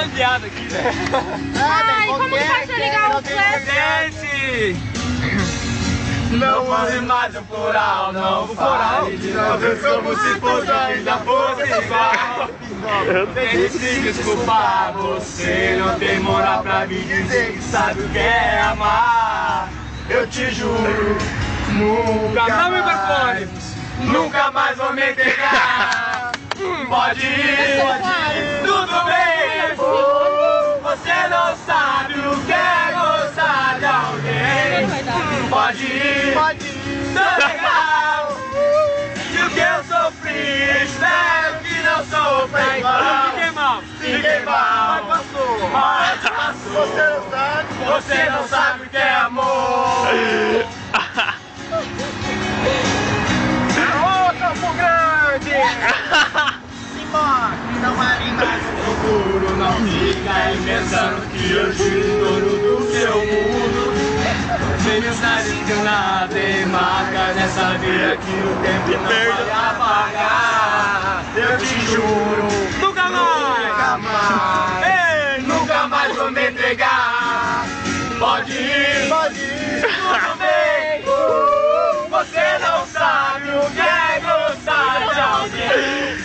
piada aqui, né? Ai, como que vai ser legal o flash? Gente! Não use mais o plural, não fale de nós como se fosse ainda fosse igual. Tente se desculpar, você não tem moral pra me dizer que sabe o que é amar. Eu te juro, nunca mais vou me entregar. Pode ir, tudo bem. Você não sabe o que é gostar de alguém. Pode ir, tá legal. E o que eu sofri, espero que não sofra igual. Fiquei mal, mas passou. Você não sabe o que é amor. Ô, Campo Grande! Não há nem mais um futuro, não fica aí pensando que eu tiro dono do seu mundo. Sem mensagem que nada tem marca nessa vida que o tempo não vai apagar. Eu te juro, nunca mais vou me entregar. Pode ir, tudo bem. Você não sabe o que é gostar de alguém.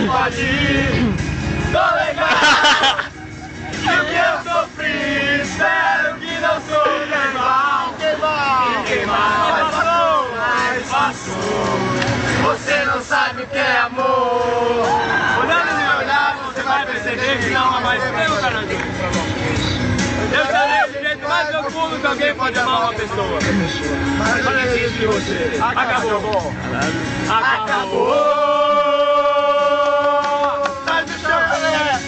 Pode ir, tô legal. E o que eu sofri, espero que não sofra igual. Fiquei mal, mas passou. Você não sabe o que é amor. Olhando no meu olhar, você vai perceber que não há mais nenhum canal. Eu sabia o jeito mais profundo que alguém pode amar uma pessoa. Olha isso de você. Acabou. Sai do chão, galera.